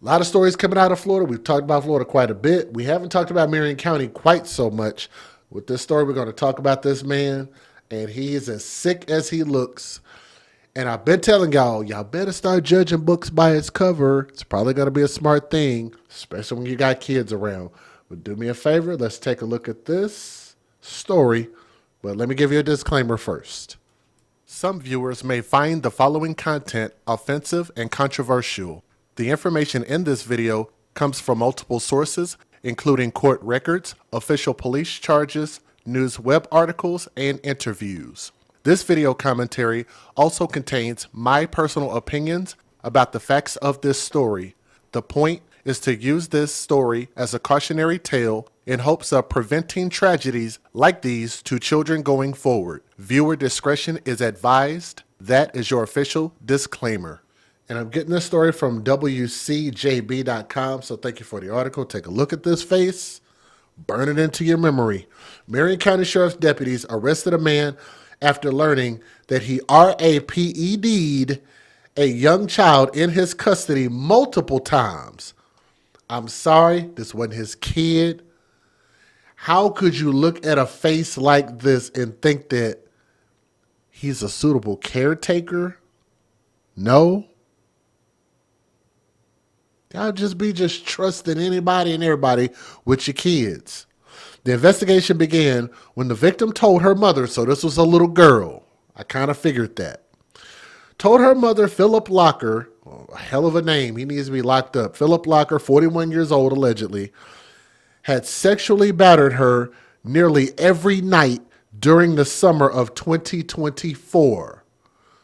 A lot of stories coming out of Florida. We've talked about Florida quite a bit. We haven't talked about Marion County quite so much. With this story, we're going to talk about this man, and he is as sick as he looks. And I've been telling y'all better start judging books by its cover. It's probably going to be a smart thing, especially when you got kids around. But do me a favor, let's take a look at this story. But let me give you a disclaimer first. Some viewers may find the following content offensive and controversial. The information in this video comes from multiple sources, including court records, official police charges, news web articles, and interviews. This video commentary also contains my personal opinions about the facts of this story. The point is to use this story as a cautionary tale in hopes of preventing tragedies like these to children going forward. Viewer discretion is advised. That is your official disclaimer. And I'm getting this story from WCJB.com, so thank you for the article. Take a look at this face. Burn it into your memory. Marion County Sheriff's deputies arrested a man after learning that he RAPED'd a young child in his custody multiple times. I'm sorry, this wasn't his kid. How could you look at a face like this and think that he's a suitable caretaker? No. Y'all just trusting anybody and everybody with your kids. The investigation began when the victim told her mother, so this was a little girl. I kind of figured that. Told her mother, Phillip Locker, a hell of a name, he needs to be locked up. Phillip Locker, 41 years old allegedly, had sexually battered her nearly every night during the summer of 2024.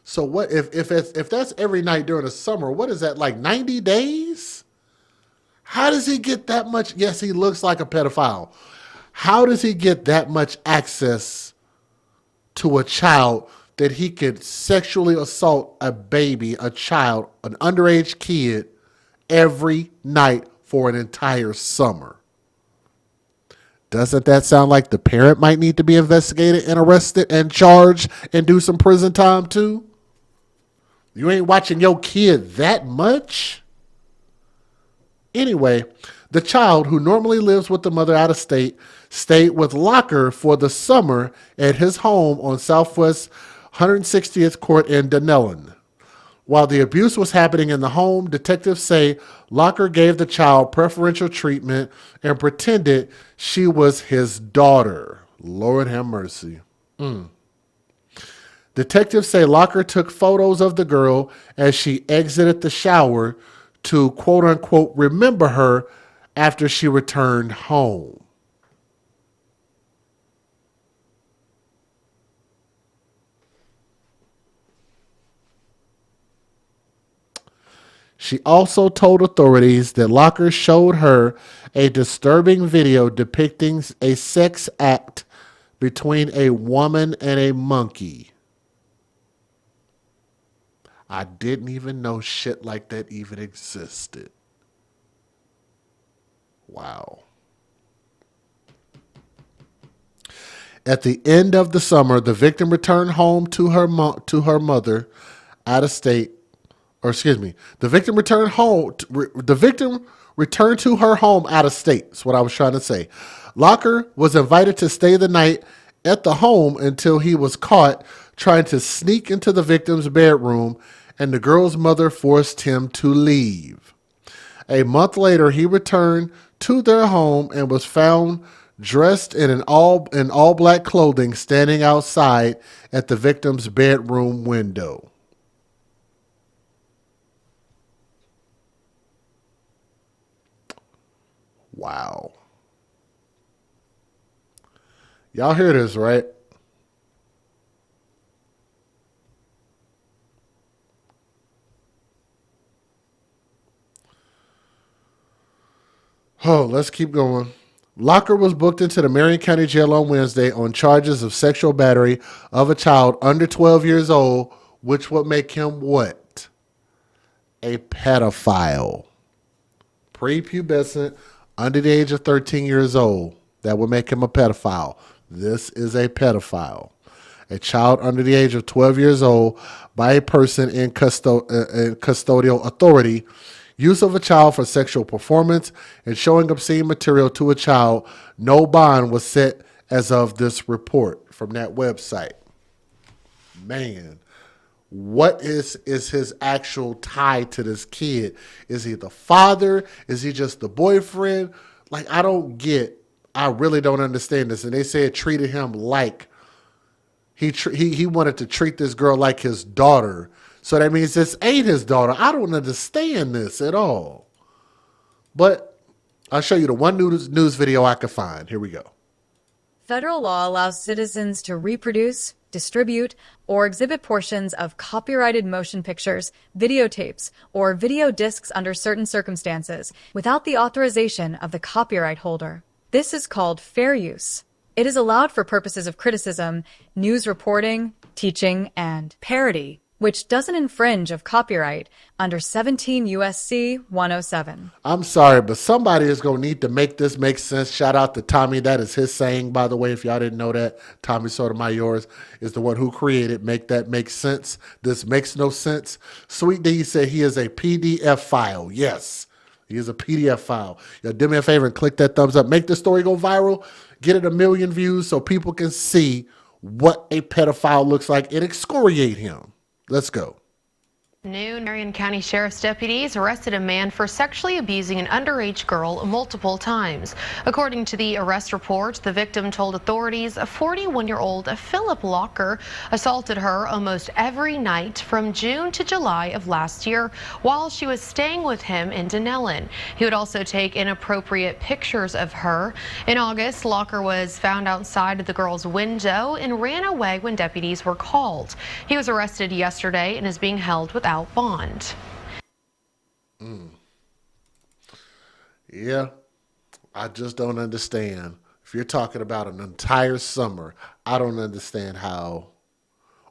So what if that's every night during the summer, what is that, like 90 days? How does he get that much? Yes, he looks like a pedophile. How does he get that much access to a child that he could sexually assault a baby, a child, an underage kid every night for an entire summer? Doesn't that sound like the parent might need to be investigated and arrested and charged and do some prison time too? You ain't watching your kid that much? Anyway, the child, who normally lives with the mother out of state, stayed with Locker for the summer at his home on Southwest 160th Court in Dunellen. While the abuse was happening in the home, detectives say Locker gave the child preferential treatment and pretended she was his daughter. Lord have mercy. Detectives say Locker took photos of the girl as she exited the shower to quote unquote remember her after she returned home. She also told authorities that Locker showed her a disturbing video depicting a sex act between a woman and a monkey. I didn't even know shit like that even existed. Wow. At the end of the summer, the victim returned home to her mother out of state. Or excuse me, the victim returned home. The victim returned to her home out of state. That's what I was trying to say. Locker was invited to stay the night at the home until he was caught trying to sneak into the victim's bedroom, and the girl's mother forced him to leave. A month later, he returned to their home and was found dressed in all black clothing, standing outside at the victim's bedroom window. Wow. Y'all hear this, right? Oh, let's keep going. Locker was booked into the Marion County Jail on Wednesday on charges of sexual battery of a child under 12 years old, which would make him what? A pedophile. Prepubescent, under the age of 13 years old. That would make him a pedophile. This is a pedophile. A child under the age of 12 years old by a person in custodial authority use of a child for sexual performance, and showing obscene material to a child. No bond was set as of this report from that website. Man, what is his actual tie to this kid? Is he the father? Is he just the boyfriend? Like, I really don't understand this. And they said treated him like he wanted to treat this girl like his daughter. So that means this ain't his daughter. I don't understand this at all. But I'll show you the one news video I could find. Here we go. Federal law allows citizens to reproduce, distribute, or exhibit portions of copyrighted motion pictures, videotapes, or video discs under certain circumstances without the authorization of the copyright holder. This is called fair use. It is allowed for purposes of criticism, news reporting, teaching, and parody, which doesn't infringe of copyright under 17 U.S.C. 107. I'm sorry, but somebody is going to need to make this make sense. Shout out to Tommy. That is his saying, by the way, if y'all didn't know that. Tommy Sotomayor is the one who created Make That Make Sense. This makes no sense. Sweet D said he is a PDF file. Yes, he is a PDF file. Yo, do me a favor and click that thumbs up. Make this story go viral. Get it 1 million views so people can see what a pedophile looks like and excoriate him. Let's go. Marion County Sheriff's deputies arrested a man for sexually abusing an underage girl multiple times. According to the arrest report, the victim told authorities a 41-year-old Phillip Locker assaulted her almost every night from June to July of last year while she was staying with him in Denellen. He would also take inappropriate pictures of her. In August, Locker was found outside of the girl's window and ran away when deputies were called. He was arrested yesterday and is being held without bond. Yeah, I just don't understand. If you're talking about an entire summer, I don't understand how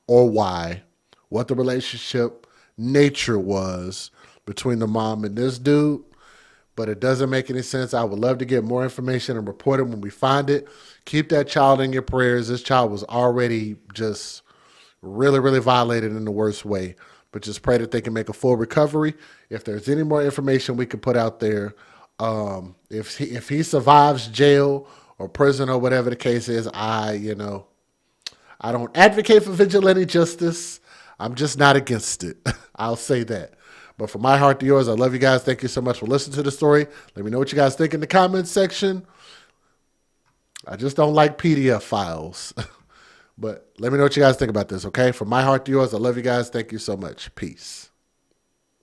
or why, what the relationship nature was between the mom and this dude, but it doesn't make any sense. I would love to get more information and report it when we find it. Keep that child in your prayers. This child was already just really, really violated in the worst way. But just pray that they can make a full recovery. If there's any more information we can put out there, if he survives jail or prison or whatever the case is, I don't advocate for vigilante justice. I'm just not against it. I'll say that. But from my heart to yours, I love you guys. Thank you so much for listening to the story. Let me know what you guys think in the comments section. I just don't like PDF files. But let me know what you guys think about this, okay? From my heart to yours, I love you guys. Thank you so much. Peace.